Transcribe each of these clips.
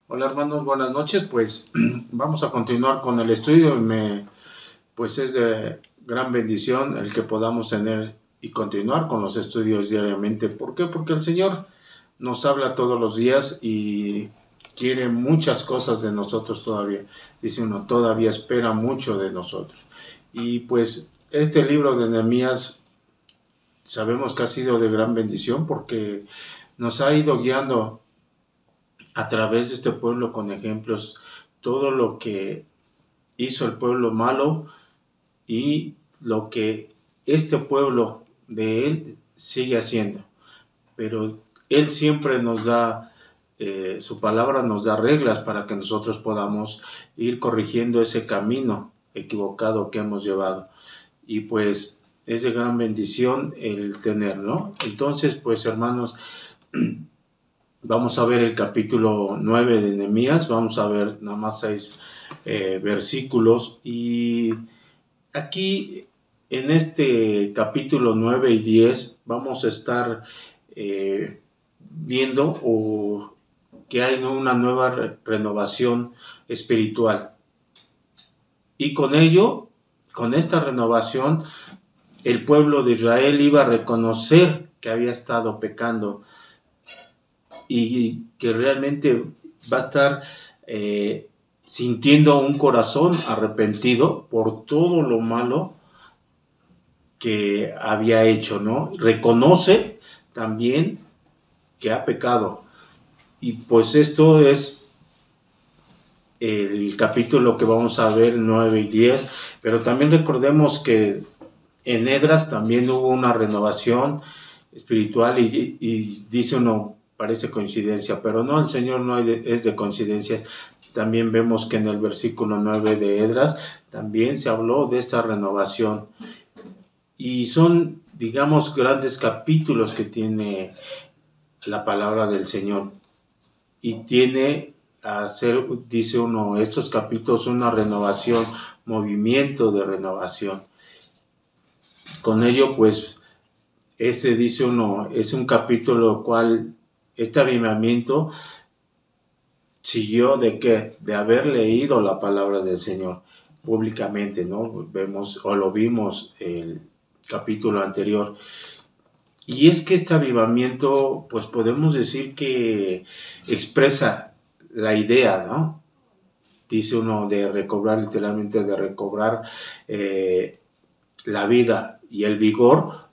Hola hermanos, buenas noches. Pues vamos a continuar con el estudio. Pues es de gran bendición el que podamos tener y continuar con los estudios diariamente. ¿Por qué? Porque el Señor nos habla todos los días y quiere muchas cosas de nosotros todavía. Dice uno, todavía espera mucho de nosotros. Y pues este libro de Nehemías sabemos que ha sido de gran bendición porque nos ha ido guiando a través de este pueblo con ejemplos, todo lo que hizo el pueblo malo y lo que este pueblo de él sigue haciendo. Pero él siempre nos da, su palabra nos da reglas para que nosotros podamos ir corrigiendo ese camino equivocado que hemos llevado. Y pues es de gran bendición el tener, ¿no? Entonces, pues hermanos, vamos a ver el capítulo 9 de Nehemías, vamos a ver nada más 6 versículos y aquí en este capítulo 9 y 10 vamos a estar viendo que hay una nueva renovación espiritual y con ello, con esta renovación, el pueblo de Israel iba a reconocer que había estado pecando y que realmente va a estar sintiendo un corazón arrepentido por todo lo malo que había hecho, ¿no? Reconoce también que ha pecado. Y pues esto es el capítulo que vamos a ver 9 y 10, pero también recordemos que en Edras también hubo una renovación espiritual y dice uno, parece coincidencia, pero no, el Señor no es de coincidencias. También vemos que en el versículo 9 de Edras también se habló de esta renovación. Y son, digamos, grandes capítulos que tiene la palabra del Señor. Y tiene a ser, dice uno, estos capítulos una renovación, movimiento de renovación. Con ello, pues, dice uno, es un capítulo cual este avivamiento siguió de qué, de haber leído la palabra del Señor públicamente, ¿no? Vemos o lo vimos el capítulo anterior. Y es que este avivamiento, pues podemos decir que expresa la idea, ¿no? Dice uno de recobrar, literalmente de recobrar la vida y el vigor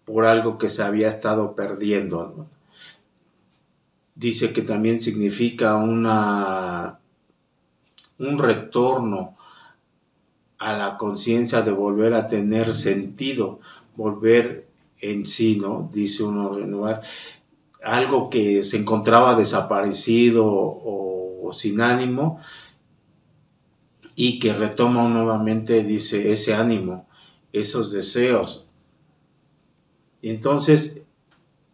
por algo que se había estado perdiendo, ¿no? Dice que también significa un retorno a la conciencia de volver a tener sentido, volver en sí, ¿no? Dice uno, renovar algo que se encontraba desaparecido o sin ánimo y que retoma nuevamente, dice, ese ánimo, esos deseos. Y entonces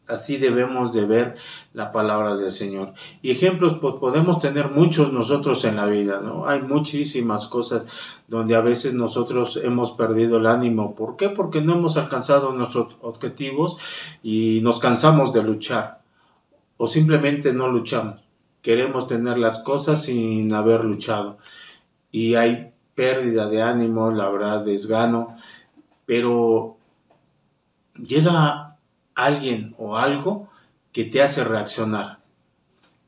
así debemos de ver la palabra del Señor. Y ejemplos, pues podemos tener muchos nosotros en la vida, ¿no? Hay muchísimas cosas donde a veces nosotros hemos perdido el ánimo. ¿Por qué? Porque no hemos alcanzado nuestros objetivos y nos cansamos de luchar. O simplemente no luchamos. Queremos tener las cosas sin haber luchado. Y hay pérdida de ánimo, la verdad, desgano. Pero llega alguien o algo que te hace reaccionar.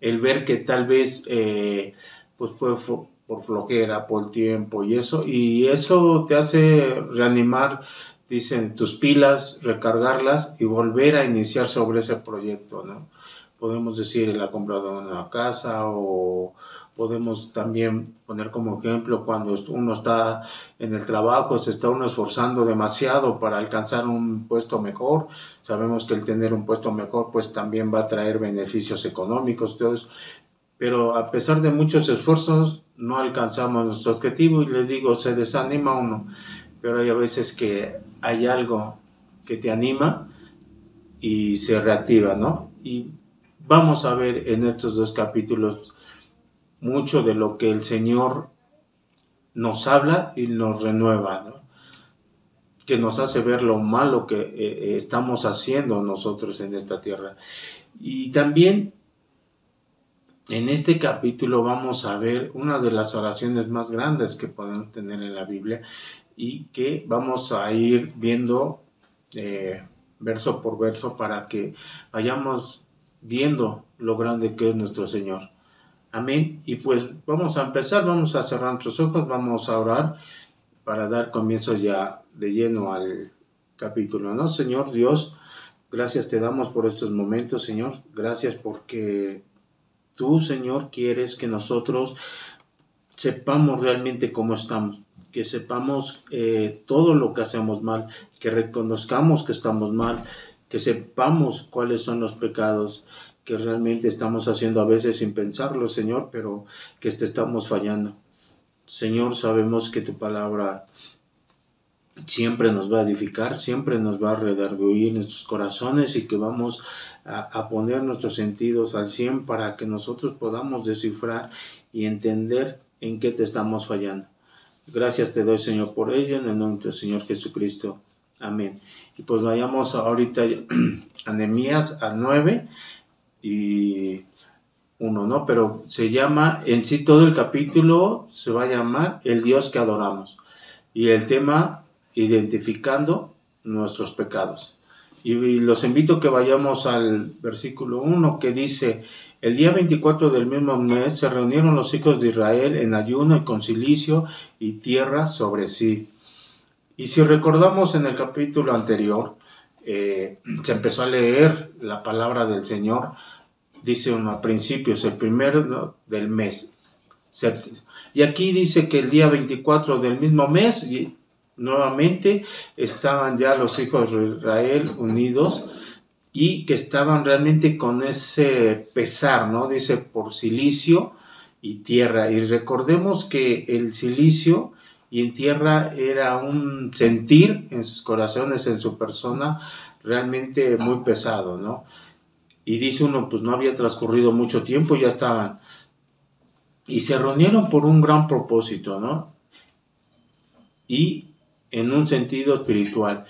El ver que tal vez pues fue por flojera, por tiempo y eso te hace reanimar, dicen, tus pilas, recargarlas y volver a iniciar sobre ese proyecto, ¿no? Podemos decir la compra de una casa o podemos también poner como ejemplo cuando uno está en el trabajo, se está uno esforzando demasiado para alcanzar un puesto mejor. Sabemos que el tener un puesto mejor pues también va a traer beneficios económicos, todo eso. Pero a pesar de muchos esfuerzos no alcanzamos nuestro objetivo y les digo, se desanima uno. Pero hay a veces que hay algo que te anima y se reactiva, ¿no? Y vamos a ver en estos dos capítulos mucho de lo que el Señor nos habla y nos renueva, ¿no? Que nos hace ver lo malo que estamos haciendo nosotros en esta tierra. Y también En este capítulo vamos a ver una de las oraciones más grandes que podemos tener en la Biblia y que vamos a ir viendo verso por verso para que vayamos viendo lo grande que es nuestro Señor. Amén. Y pues vamos a empezar, vamos a cerrar nuestros ojos, vamos a orar para dar comienzo ya de lleno al capítulo, ¿no? Señor Dios, gracias te damos por estos momentos, Señor. Gracias porque tú, Señor, quieres que nosotros sepamos realmente cómo estamos, que sepamos todo lo que hacemos mal, que reconozcamos que estamos mal, que sepamos cuáles son los pecados que realmente estamos haciendo a veces sin pensarlo, Señor, pero que te estamos fallando. Señor, sabemos que tu palabra siempre nos va a edificar, siempre nos va a redarguir nuestros corazones y que vamos a poner nuestros sentidos al 100 para que nosotros podamos descifrar y entender en qué te estamos fallando. Gracias te doy, Señor, por ello, en el nombre del Señor Jesucristo. Amén. Y pues vayamos ahorita a Nehemías a 9 y 1, ¿no? Pero se llama, en sí todo el capítulo se va a llamar El Dios que adoramos. Y el tema, identificando nuestros pecados. Y los invito a que vayamos al versículo 1 que dice: el día 24 del mismo mes se reunieron los hijos de Israel en ayuno y con cilicio y tierra sobre sí. Y si recordamos en el capítulo anterior, se empezó a leer la palabra del Señor, dice uno a principios, el primero del mes séptimo. Y aquí dice que el día 24 del mismo mes, nuevamente estaban ya los hijos de Israel unidos y que estaban realmente con ese pesar, ¿no? Dice por cilicio y tierra. Y recordemos que el cilicio y en tierra era un sentir en sus corazones, en su persona, realmente muy pesado, ¿no? Y dice uno, pues no había transcurrido mucho tiempo, ya estaban. Y se reunieron por un gran propósito, ¿no? Y en un sentido espiritual.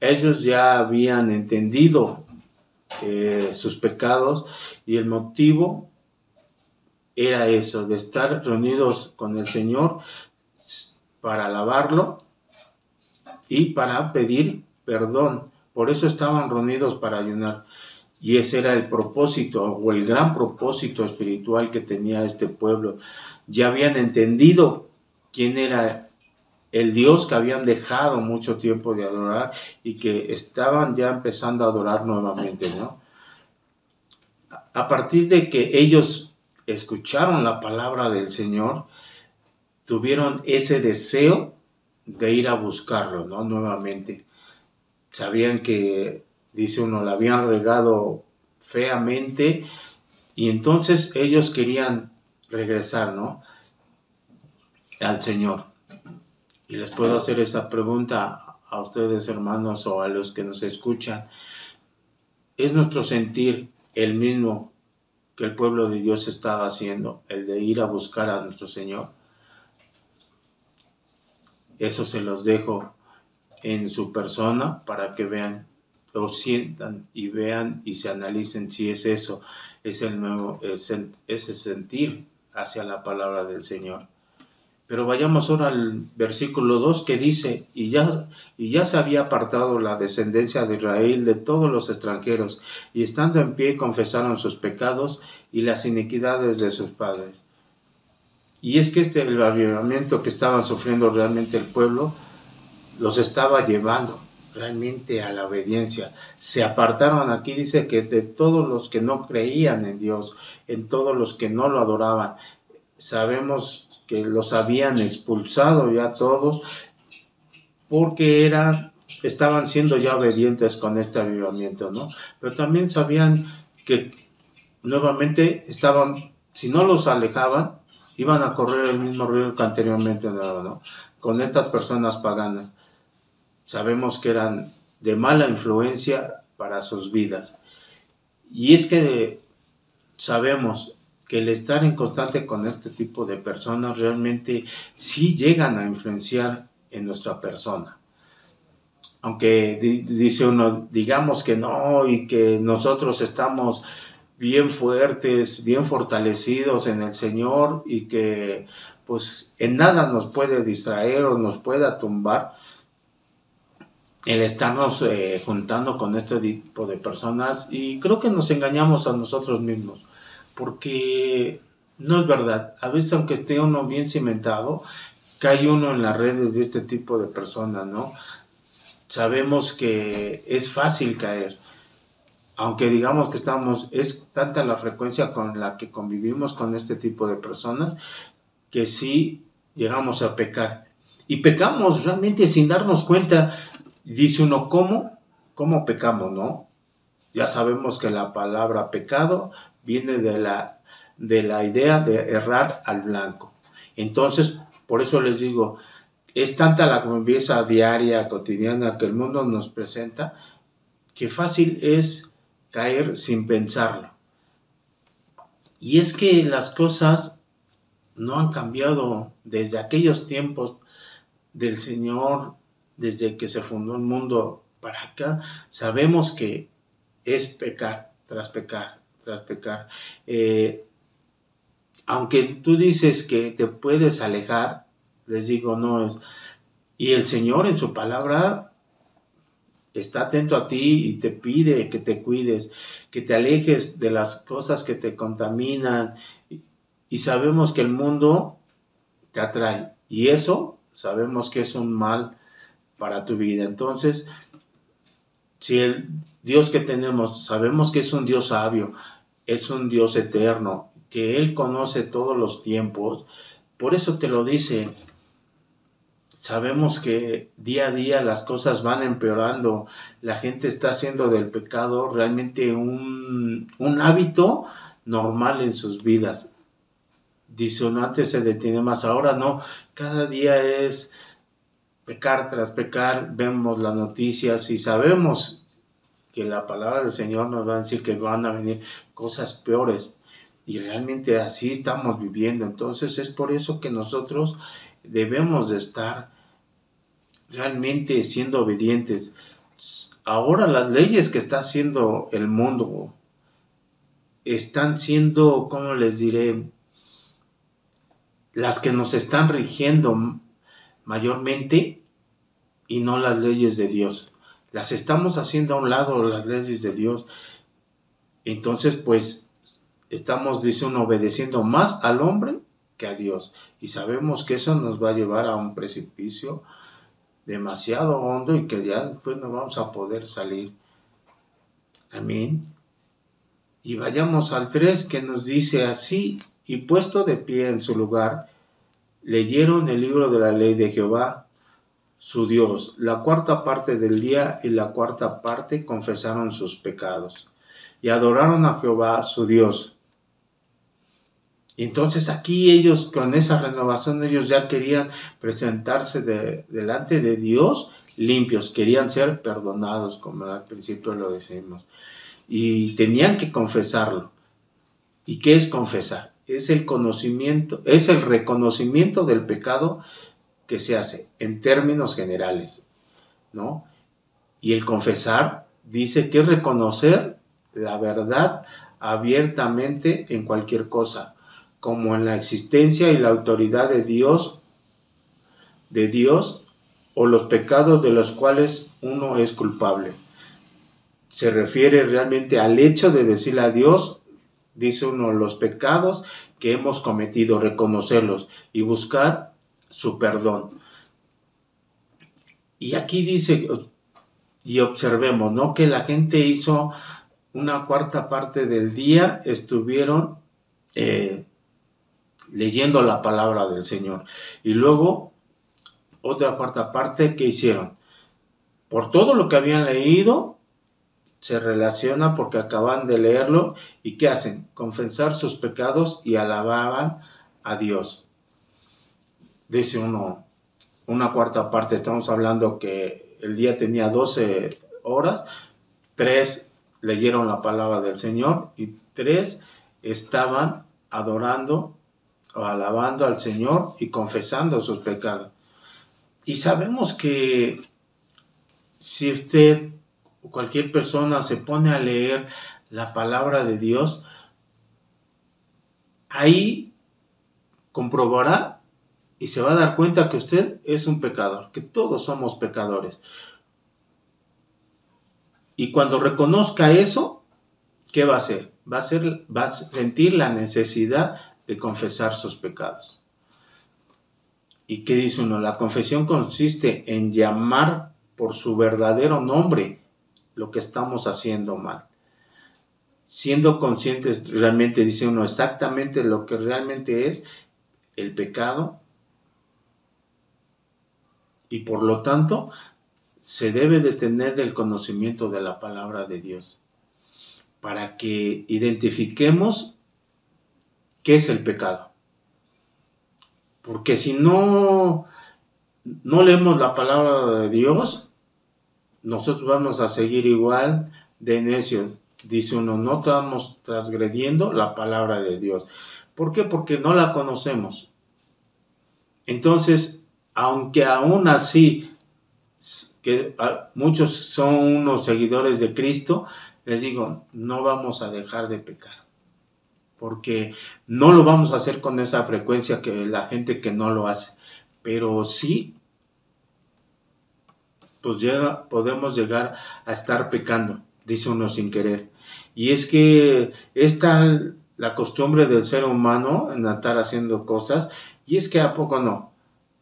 Ellos ya habían entendido sus pecados y el motivo era eso, de estar reunidos con el Señor para alabarlo y para pedir perdón. Por eso estaban reunidos para ayunar. Y ese era el propósito o el gran propósito espiritual que tenía este pueblo. Ya habían entendido quién era el Dios que habían dejado mucho tiempo de adorar y que estaban ya empezando a adorar nuevamente, ¿no? A partir de que ellos escucharon la palabra del Señor, tuvieron ese deseo de ir a buscarlo, ¿no? Nuevamente. Sabían que, dice uno, la habían regado feamente y entonces ellos querían regresar, ¿no? Al Señor. Y les puedo hacer esa pregunta a ustedes, hermanos, o a los que nos escuchan. ¿Es nuestro sentir el mismo que el pueblo de Dios estaba haciendo, el de ir a buscar a nuestro Señor? Eso se los dejo en su persona para que vean, lo sientan y vean y se analicen si es eso, es el nuevo, ese sentir hacia la palabra del Señor. Pero vayamos ahora al versículo 2 que dice, y ya se había apartado la descendencia de Israel de todos los extranjeros, y estando en pie confesaron sus pecados y las iniquidades de sus padres. Y es que el avivamiento que estaban sufriendo realmente el pueblo, los estaba llevando realmente a la obediencia. Se apartaron, aquí dice que de todos los que no creían en Dios, en todos los que no lo adoraban. Sabemos que los habían expulsado ya todos porque estaban siendo ya obedientes con este avivamiento, ¿no? Pero también sabían que nuevamente si no los alejaban, iban a correr el mismo riesgo que anteriormente, ¿no? Con estas personas paganas. Sabemos que eran de mala influencia para sus vidas. Y es que sabemos que el estar en constante con este tipo de personas realmente sí llegan a influenciar en nuestra persona. Aunque dice uno, digamos que no y que nosotros estamos bien fuertes, bien fortalecidos en el Señor y que pues en nada nos puede distraer o nos pueda tumbar el estarnos juntando con este tipo de personas, y creo que nos engañamos a nosotros mismos, porque no es verdad. A veces, aunque esté uno bien cimentado, cae uno en las redes de este tipo de personas, ¿no? Sabemos que es fácil caer, aunque digamos que es tanta la frecuencia con la que convivimos con este tipo de personas, que sí llegamos a pecar. Y pecamos realmente sin darnos cuenta. Dice uno, ¿cómo pecamos, no? Ya sabemos que la palabra pecado viene de la idea de errar al blanco. Entonces, por eso les digo, es tanta la convivencia diaria, cotidiana que el mundo nos presenta, que fácil es caer sin pensarlo. Y es que las cosas no han cambiado desde aquellos tiempos del Señor, desde que se fundó el mundo para acá. Sabemos que es pecar tras pecar tras pecar. Aunque tú dices que te puedes alejar, les digo, no es. Y el Señor en su palabra está atento a ti y te pide que te cuides, que te alejes de las cosas que te contaminan. Y sabemos que el mundo te atrae. Y eso sabemos que es un mal para tu vida. Entonces, si el Dios que tenemos, sabemos que es un Dios sabio, es un Dios eterno, que Él conoce todos los tiempos, por eso te lo dice. Sabemos que día a día las cosas van empeorando, la gente está haciendo del pecado realmente un hábito normal en sus vidas. Dice uno, antes se detiene más, ahora no, cada día es pecar tras pecar. Vemos las noticias y sabemos que la palabra del Señor nos va a decir que van a venir cosas peores, y realmente así estamos viviendo. Entonces es por eso que nosotros debemos de estar realmente siendo obedientes. Ahora las leyes que está haciendo el mundo están siendo, ¿cómo les diré?, las que nos están rigiendo mayormente, y no las leyes de Dios. Las estamos haciendo a un lado, las leyes de Dios. Entonces, pues, estamos, dice uno, obedeciendo más al hombre que a Dios. Y sabemos que eso nos va a llevar a un precipicio demasiado hondo y que ya después no vamos a poder salir. Amén. Y vayamos al 3, que nos dice así: y puesto de pie en su lugar, leyeron el libro de la ley de Jehová, su Dios. La cuarta parte del día y la cuarta parte confesaron sus pecados y adoraron a Jehová, su Dios. Y entonces aquí ellos, con esa renovación, ellos ya querían presentarse delante de Dios limpios, querían ser perdonados, como al principio lo decimos, y tenían que confesarlo. ¿Y qué es confesar? Es el conocimiento, es el reconocimiento del pecado que se hace en términos generales, ¿no? Y el confesar dice que es reconocer la verdad abiertamente en cualquier cosa, como en la existencia y la autoridad de Dios o los pecados de los cuales uno es culpable. Se refiere realmente al hecho de decirle a Dios, dice uno, los pecados que hemos cometido, reconocerlos y buscar su perdón. Y aquí dice, y observemos, ¿no?, que la gente hizo una cuarta parte del día, estuvieron leyendo la palabra del Señor. Y luego, otra cuarta parte, ¿qué hicieron? Por todo lo que habían leído, se relaciona porque acaban de leerlo. ¿Y qué hacen? Confesar sus pecados y alababan a Dios. Dice uno, una cuarta parte, estamos hablando que el día tenía 12 horas, 3 leyeron la palabra del Señor y 3 estaban adorando o alabando al Señor y confesando sus pecados. Y sabemos que si usted o cualquier persona se pone a leer la palabra de Dios, ahí comprobará y se va a dar cuenta que usted es un pecador, que todos somos pecadores. Y cuando reconozca eso, ¿qué va a hacer? Va a sentir la necesidad de confesar sus pecados. ¿Y qué dice uno? La confesión consiste en llamar por su verdadero nombre lo que estamos haciendo mal. Siendo conscientes realmente, dice uno, exactamente lo que realmente es el pecado. Y por lo tanto, se debe de tener el conocimiento de la palabra de Dios para que identifiquemos qué es el pecado. Porque si no leemos la palabra de Dios, nosotros vamos a seguir igual de necios. Dice uno, no estamos transgrediendo la palabra de Dios. ¿Por qué? Porque no la conocemos. Entonces, aunque aún así que muchos son unos seguidores de Cristo, les digo, no vamos a dejar de pecar, porque no lo vamos a hacer con esa frecuencia que la gente que no lo hace, pero sí, pues podemos llegar a estar pecando, dice uno sin querer. Y es que es tal la costumbre del ser humano en estar haciendo cosas, y es que a poco no,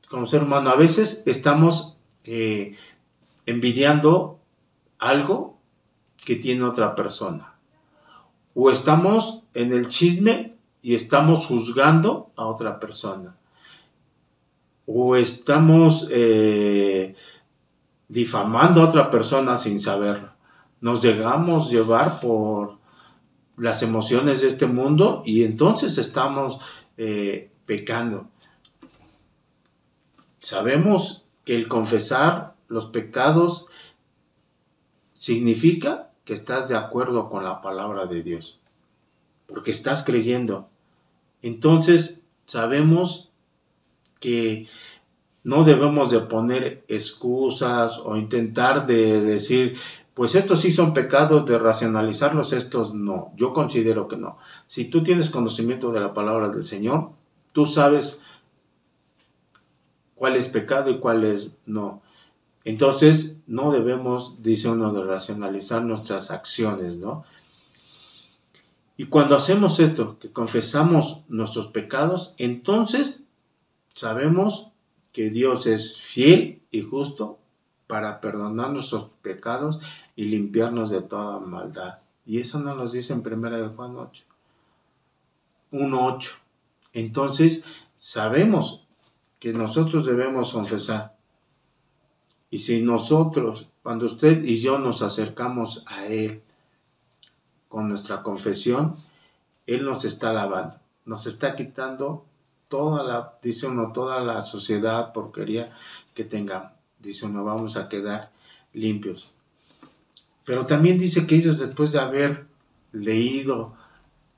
como ser humano a veces estamos envidiando algo que tiene otra persona. O estamos en el chisme y estamos juzgando a otra persona. O estamos difamando a otra persona sin saberlo. Nos dejamos llevar por las emociones de este mundo y entonces estamos pecando. Sabemos que el confesar los pecados significa que estás de acuerdo con la palabra de Dios, porque estás creyendo. Entonces sabemos que no debemos de poner excusas o intentar de decir, pues estos sí son pecados, de racionalizarlos, estos no. Yo considero que no. Si tú tienes conocimiento de la palabra del Señor, tú sabes cuál es pecado y cuál es no. Entonces, no debemos, dice uno, de racionalizar nuestras acciones, ¿no? Y cuando hacemos esto, que confesamos nuestros pecados, entonces sabemos que Dios es fiel y justo para perdonar nuestros pecados y limpiarnos de toda maldad. Y eso nos lo dice en 1 Juan 8. 1:8. Entonces, sabemos que nosotros debemos confesar. Y si nosotros, cuando usted y yo nos acercamos a Él con nuestra confesión, Él nos está lavando, nos está quitando dice uno, toda la suciedad, porquería que tengamos. Dice uno, vamos a quedar limpios. Pero también dice que ellos, después de haber leído,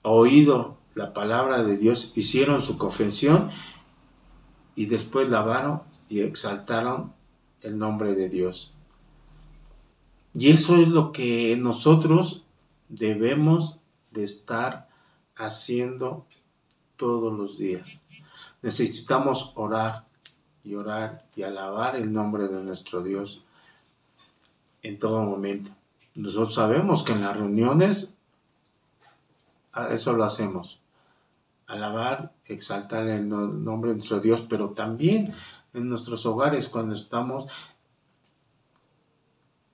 oído la palabra de Dios, hicieron su confesión y después lavaron y exaltaron el nombre de Dios. Y eso es lo que nosotros debemos de estar haciendo todos los días. Necesitamos orar y alabar el nombre de nuestro Dios en todo momento. Nosotros sabemos que en las reuniones eso lo hacemos. Alabar, exaltar el nombre de nuestro Dios, pero también en nuestros hogares cuando estamos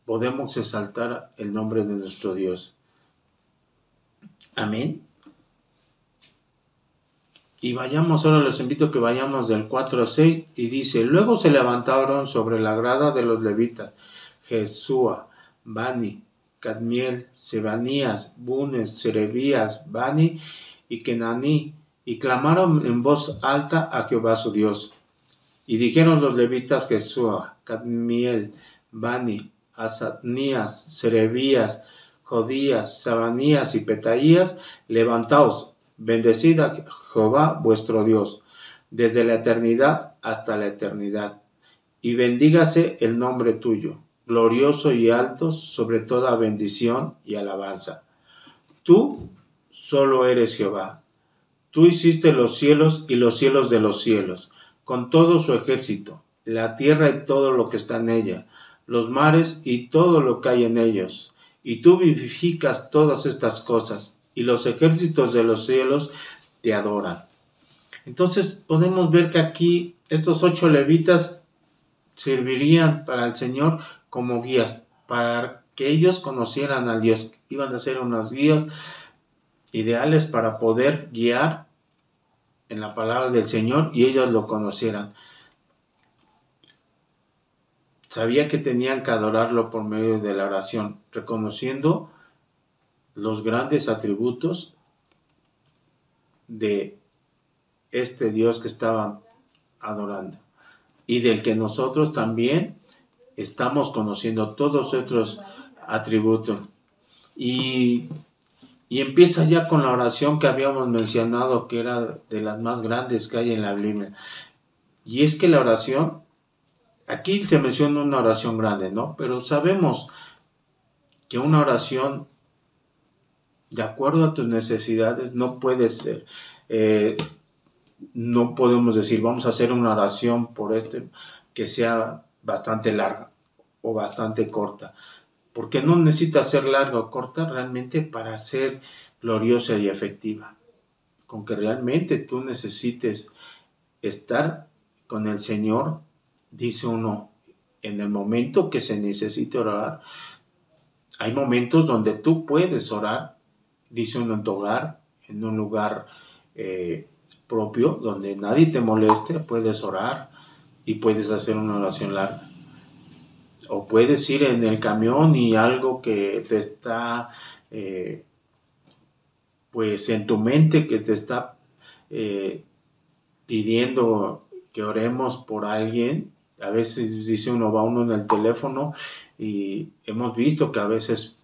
podemos exaltar el nombre de nuestro Dios. Amén. Y vayamos, ahora les invito a que vayamos del 4 a 6 y dice, luego se levantaron sobre la grada de los levitas, Jesúa, Bani, Cadmiel, Sebanías, Bunes, Serebías, Bani y Kenaní, y clamaron en voz alta a Jehová su Dios. Y dijeron los levitas Jesúa, Cadmiel, Bani, Asanías, Serebías, Jodías, Sabanías y Petaías, levantaos, bendecid a Jehová vuestro Dios, desde la eternidad hasta la eternidad, y bendígase el nombre tuyo, glorioso y alto sobre toda bendición y alabanza. Tú solo eres Jehová. Tú hiciste los cielos y los cielos de los cielos, con todo su ejército, la tierra y todo lo que está en ella, los mares y todo lo que hay en ellos. Y tú vivificas todas estas cosas, y los ejércitos de los cielos te adoran. Entonces podemos ver que aquí estos 8 levitas servirían para el Señor como guías, para que ellos conocieran al Dios. Iban a ser unas guías ideales para poder guiar en la palabra del Señor y ellos lo conocieran. Sabía que tenían que adorarlo por medio de la oración, reconociendo los grandes atributos de este Dios que estaban adorando y del que nosotros también estamos conociendo todos estos atributos. Y empieza ya con la oración que habíamos mencionado, que era de las más grandes que hay en la Biblia. Y es que la oración, aquí se menciona una oración grande, ¿no? Pero sabemos que una oración de acuerdo a tus necesidades no puede ser. No podemos decir, vamos a hacer una oración por que sea bastante larga o bastante corta. Porque no necesita ser larga o corta realmente para ser gloriosa y efectiva. Con que realmente tú necesites estar con el Señor, dice uno, en el momento que se necesite orar. Hay momentos donde tú puedes orar, dice uno, en tu hogar, en un lugar propio, donde nadie te moleste, puedes orar y puedes hacer una oración larga. O puedes ir en el camión y algo que te está, pues en tu mente, que te está pidiendo que oremos por alguien. A veces dice uno, va uno en el teléfono y hemos visto que a veces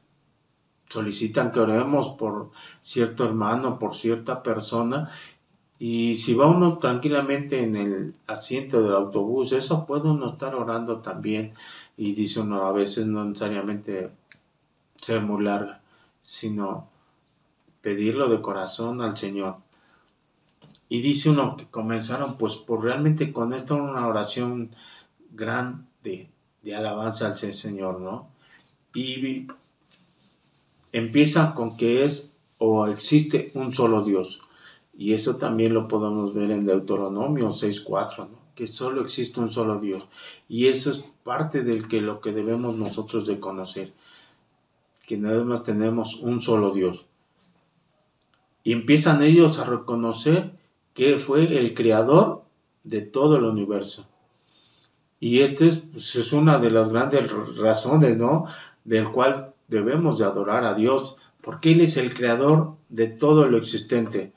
solicitan que oremos por cierto hermano, por cierta persona. Y si va uno tranquilamente en el asiento del autobús, eso puede uno estar orando también. Y dice uno, a veces no necesariamente ser muy larga, sino pedirlo de corazón al Señor. Y dice uno que comenzaron pues por realmente con esto una oración grande de alabanza al Señor, ¿no? Y empieza con que es o existe un solo Dios. Y eso también lo podemos ver en Deuteronomio 6:4, ¿no? Que solo existe un solo Dios. Y eso es parte de lo que debemos nosotros de conocer, que nada más tenemos un solo Dios. Y empiezan ellos a reconocer que fue el creador de todo el universo. Y pues, es una de las grandes razones, ¿no? Del cual debemos de adorar a Dios, porque Él es el creador de todo lo existente.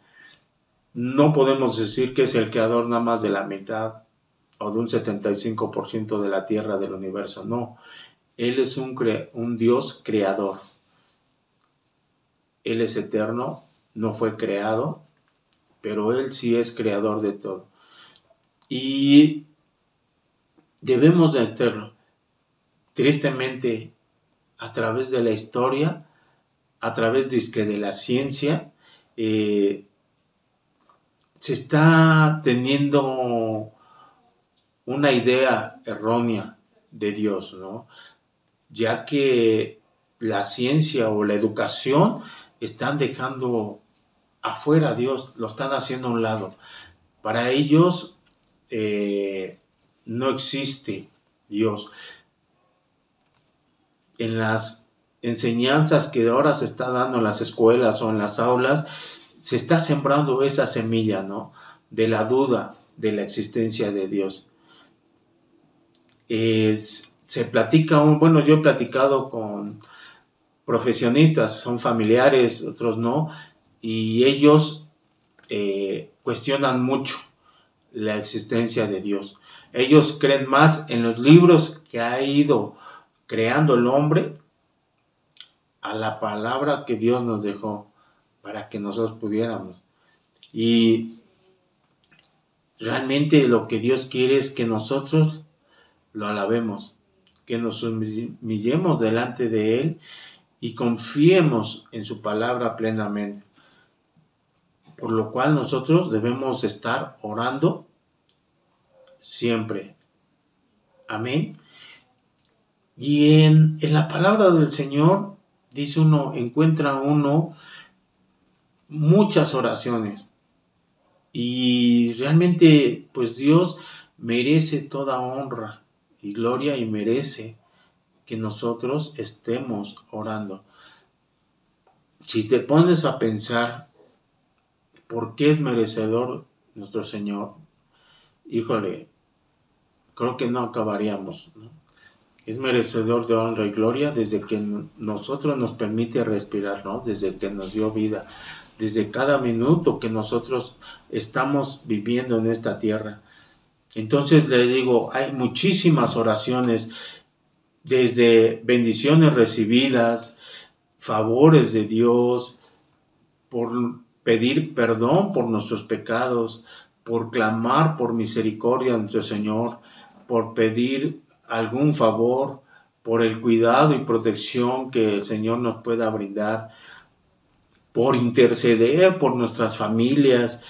No podemos decir que es el creador nada más de la mitad o de un 75% de la tierra del universo. No, Él es un Dios creador. Él es eterno, no fue creado, pero Él sí es creador de todo. Y debemos de hacerlo. Tristemente, a través de la historia, a través de la ciencia, se está teniendo una idea errónea de Dios, ¿no? Ya que la ciencia o la educación están dejando afuera a Dios, lo están haciendo a un lado. Para ellos no existe Dios. En las enseñanzas que ahora se está dando en las escuelas o en las aulas, se está sembrando esa semilla, ¿no? De la duda de la existencia de Dios. Se platica, yo he platicado con profesionistas, son familiares, otros no, y ellos cuestionan mucho la existencia de Dios. Ellos creen más en los libros que ha ido creando el hombre a la palabra que Dios nos dejó para que nosotros pudiéramos. Y realmente lo que Dios quiere es que nosotros lo alabemos, que nos humillemos delante de Él y confiemos en su palabra plenamente. Por lo cual nosotros debemos estar orando siempre. Amén. Y en la palabra del Señor, dice uno, encuentra uno muchas oraciones. Y realmente, pues Dios merece toda honra y gloria y merece que nosotros estemos orando. Si te pones a pensar por qué es merecedor nuestro Señor, híjole, creo que no acabaríamos, ¿no? Es merecedor de honra y gloria desde que nosotros nos permite respirar, ¿no? Desde que nos dio vida, desde cada minuto que nosotros estamos viviendo en esta tierra. Entonces le digo, hay muchísimas oraciones, desde bendiciones recibidas, favores de Dios, por pedir perdón por nuestros pecados, por clamar por misericordia a nuestro Señor, por pedir algún favor, por el cuidado y protección que el Señor nos pueda brindar, por interceder por nuestras familias,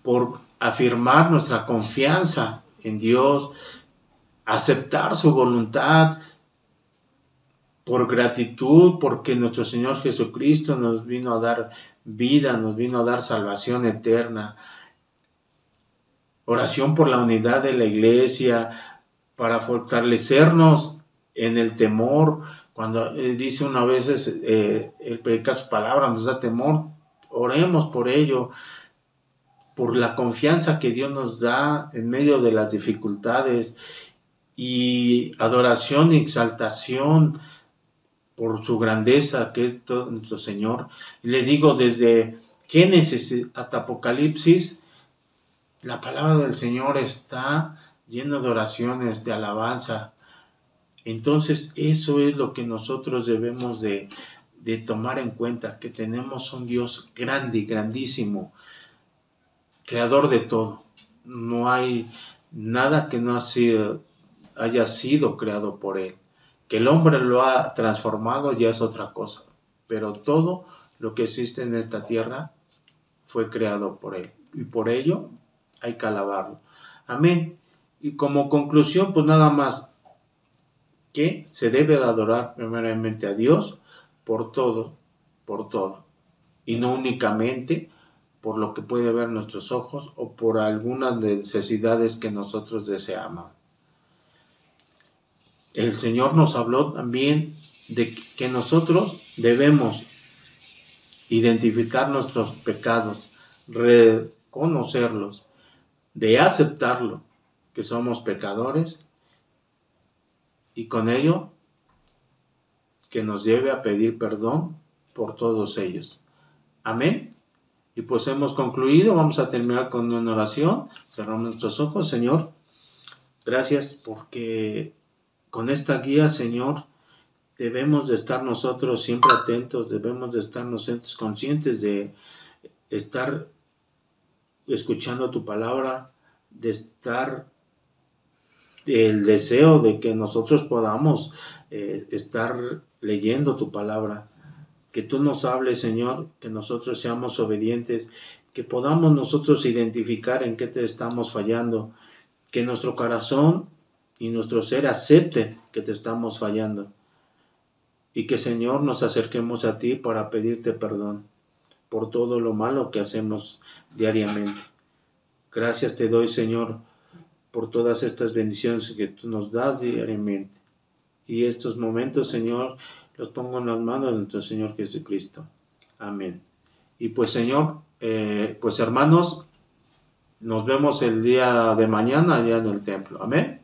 por afirmar nuestra confianza en Dios, aceptar su voluntad, por gratitud, porque nuestro Señor Jesucristo nos vino a dar vida, nos vino a dar salvación eterna. Oración por la unidad de la iglesia, para fortalecernos en el temor. Cuando dice una vez, el predicar su palabra nos da temor, oremos por ello, por la confianza que Dios nos da en medio de las dificultades, y adoración y exaltación por su grandeza, que es todo nuestro Señor. Y le digo, desde Génesis hasta Apocalipsis, la palabra del Señor está llena de oraciones, de alabanza. Entonces, eso es lo que nosotros debemos de tomar en cuenta, que tenemos un Dios grande, grandísimo, creador de todo. No hay nada que no haya sido creado por Él. Que el hombre lo ha transformado ya es otra cosa, pero todo lo que existe en esta tierra fue creado por Él, y por ello hay que alabarlo. Amén. Y como conclusión, pues nada más, que se debe de adorar primeramente a Dios por todo, y no únicamente por lo que puede ver nuestros ojos o por algunas necesidades que nosotros deseamos. El Señor nos habló también de que nosotros debemos identificar nuestros pecados, reconocerlos, de aceptarlo, que somos pecadores, y con ello que nos lleve a pedir perdón por todos ellos. Amén. Y pues hemos concluido. Vamos a terminar con una oración. Cerramos nuestros ojos. Señor, gracias porque con esta guía, Señor, debemos de estar nosotros siempre atentos, debemos de estar nosotros conscientes de estar escuchando tu palabra, de estar el deseo de que nosotros podamos estar leyendo tu palabra, que tú nos hables, Señor, que nosotros seamos obedientes, que podamos nosotros identificar en qué te estamos fallando, que nuestro corazón y nuestro ser acepte que te estamos fallando, y que, Señor, nos acerquemos a ti para pedirte perdón por todo lo malo que hacemos diariamente. Gracias te doy, Señor, por todas estas bendiciones que tú nos das diariamente. Y estos momentos, Señor, los pongo en las manos de nuestro Señor Jesucristo. Amén. Y pues, Señor, pues hermanos, nos vemos el día de mañana allá en el templo. Amén.